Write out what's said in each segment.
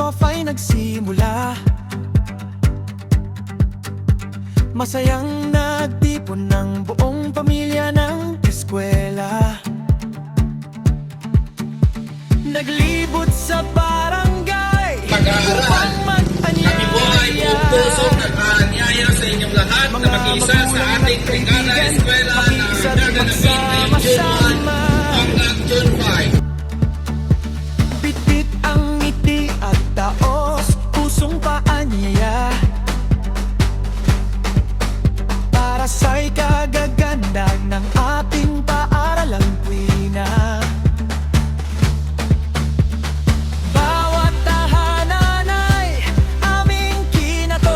off ay nagsimula. Masayang nagtipon ng buong pamilya ng eskwela. Naglibot sa barangay upang mag-anyaya. Kami po ay buong pusong nag-aanyaya sa inyong lahat na mag-isa sa ating Brigada Eskwela na gaganapin ngayong June 1 hanggang June 5. Bitbit ang ngiti at taos, pusong paanyaya para sa'y kagaganda ng ating paaralang tuwina. Bawat tahanan ay aming kinatog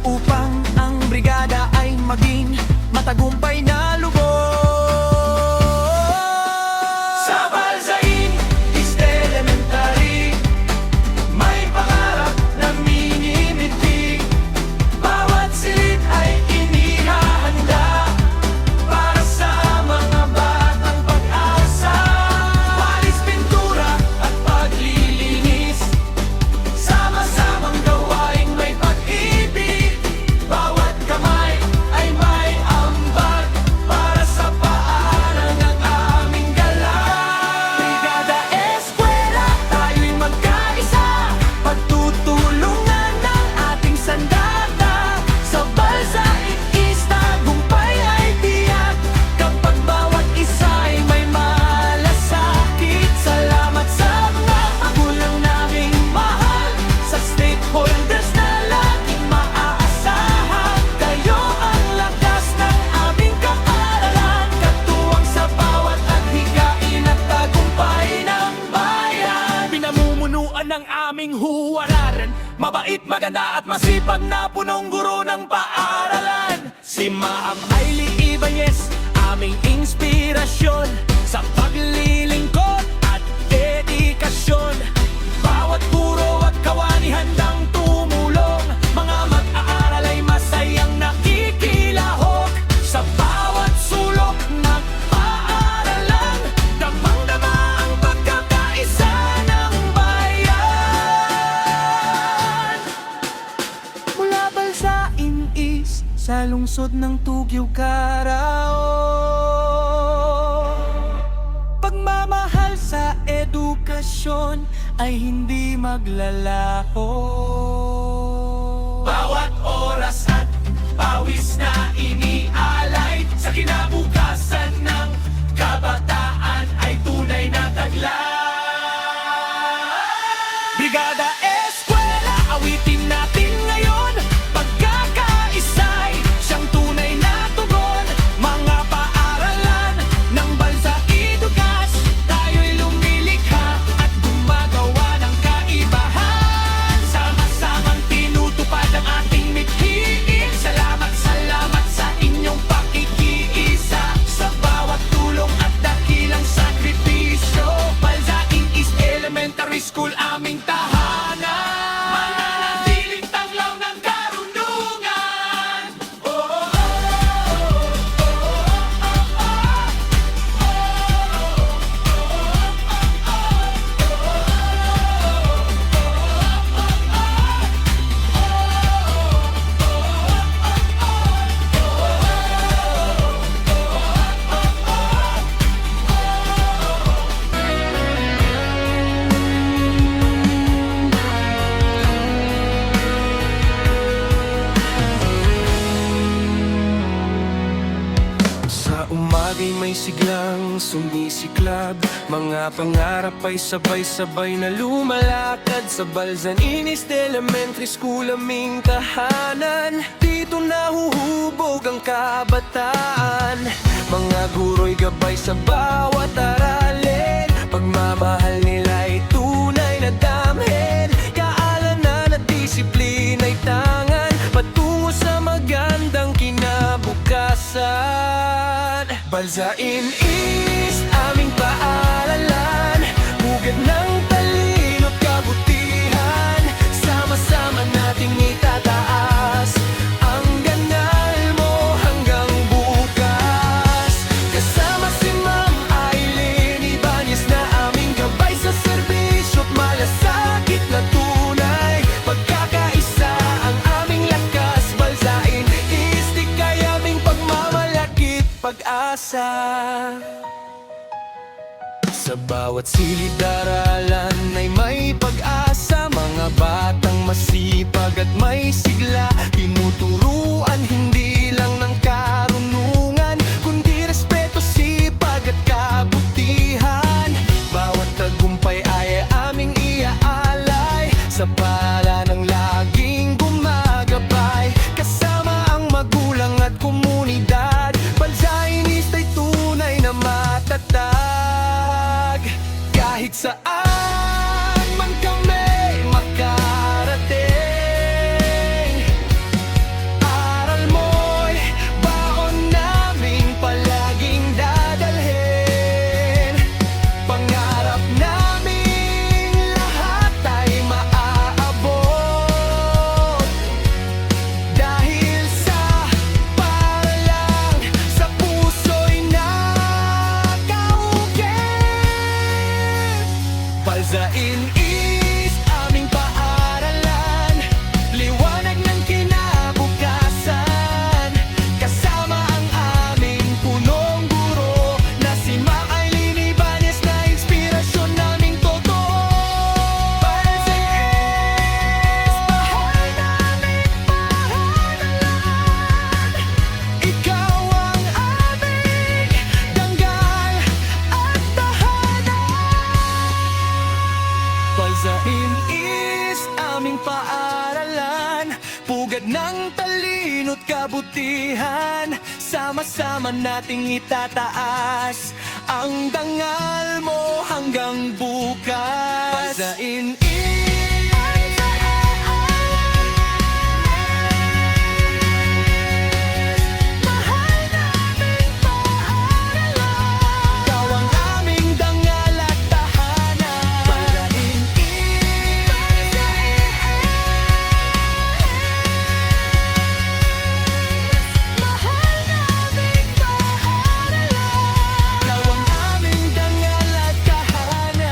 upang ang brigada ay maging matagumpay na lubog. Sa Balsain East Elementary, may pangarap na minimintig. Bawat silid ay inihahanda para sa mga batang pag-asa. Walis, pintura at paglilinis, sama-samang gawaing may pag-ibig. Bawat kamay ay may ambag para sa paaralan ng aming galang. Brigada Eskwela, tayo'y magkaisa, pagtutulungan ng ating sandata. Sa Balsain East, tagumpay ay tiyak kapag bawat isa ay may malasakit. Salamat sa mga magulang naming mahal, sa stakeholders na laging maaasahan. Kayo ang lakas ng aming kaaralan, katuwang sa bawat adhikain at tagumpay ng bayan. Pinamumunuan ng aming huwararan, mabait, maganda at masipag na punong guro ng paaralan. Si Ma'am Ailey Ibanez, aming inspirasyon sa paglilingkod at dedikasyon. Bawat guro at kawani handang tumulong, mga mag-aaral ay masayang nakikilahok. Sa bawat sulok ng paaralan, damang-dama ang pagkakaisa ng bayan. Mula Balsain East sa lungsod ng Tugyo, Carao, pagmamahal sa edukasyon ay hindi maglalaho. Bawat oras at pawis na inialay sa kinabukasan ng kabataan ay tunay na taglay. Brigada Eskwela, awitin natin ngayon. Pagkakaisay siyang tunay na tugon. Mga paaralan ng Balsain Dugas, tayo'y lumilikha at gumagawa ng kaibahan. Sama-samang tinutupad ang ating mithiin. Salamat, salamat sa inyong pakikiisa, sa bawat tulong at dakilang sakripisyo. Balsain East Elementary School, aming tahanan. Mananatiling tanglaw ng karunungan. Sa umaga'y may siglang sumisiklab, mga pangarap ay sabay-sabay na lumalakad. Sa Balsain East Elementary School, aming tahanan, dito nahuhubog ang kabataan. Mga guro'y gabay sa bawat aralin, pagmamahal nila'y tunay na damhin. Kaalanan at disiplina'y tangan, patungo sa magandang kinabukasan. Balsain East, aming paaralan, bugad ng talino't kabutihan. Sama-sama nating itataas ang ganal mo hanggang bukas. Kasama si Ma'am Ailey Ibanez na aming gabay sa pag-asa. Sa bawat silid-aralan ay may pag-asa. Mga batang masipag at may sigla, tinuturuan hindi lang ng karunungan, kundi respeto, sipag at kabutihan. Bawat tagumpay ay aming iaalay sa pala ng laging gumagabay. Kasama ang magulang at komunidad, Balsainist ay tunay na matatag. Kahit saan man kami makarating, aral mo'y baon naming palaging dadalhin. Pangarap naming lahat ay maaabot, dahil sa paralang sa puso'y nakaukit. Balsain is aming paaralan, liwanag ng kinabukasan. Kasama ang aming punong guro na si Ma'am Aileen Ibanez, na inspirasyon naming totoo. Balsain is bahay naming paaralan. Ikaw ang aming danggal at tahanan. Balsain is aming paaralan, pugad ng talino't kabutihan. Sama-sama nating itataas ang dangal mo hanggang bukas. Balsain mahal naming paaralan. Ikaw ang aming dangal at tahanan. Balsain mahal naming paaralan. Ikaw ang aming dangal at tahanan.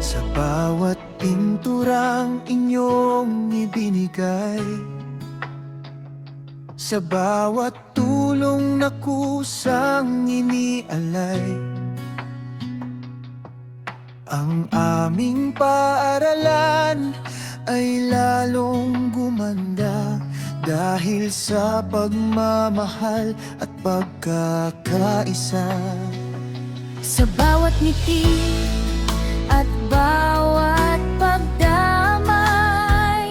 Sa bawat pinturang inyong ibinigay, sa bawat tulong na kusang inialay, ang aming paaralan ay lalong gumanda, dahil sa pagmamahal at pagkakaisa. Sa bawat ngiti at bawat pagdamay,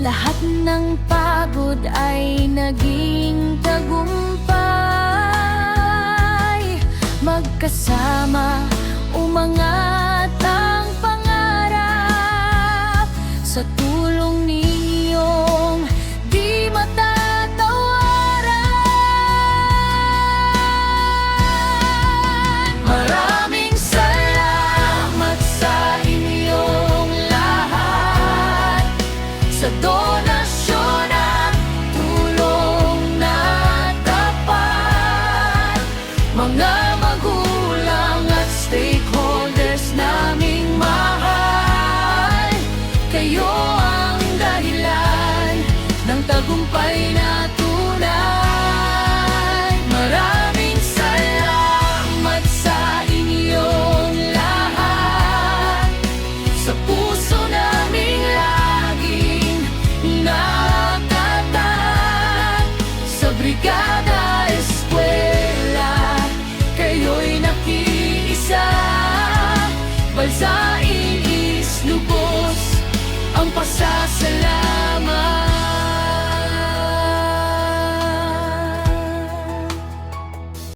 lahat ng pagod ay naging tagumpay. Magkasama umangat ang pangarap, sa tulong ninyong di matatawaran. Maraming salamat sa inyong lahat, sa donasyon at tulong na tapat. Mga magulang at stakeholders naming mahal, kayo ang dahilan ng tagumpay na tunay. Maraming salamat sa inyong lahat, sa puso naming laging nakatat. Sa Brigada Eskwela, kayo'y nakiisa. Balsain is lubos ang pasasalamat.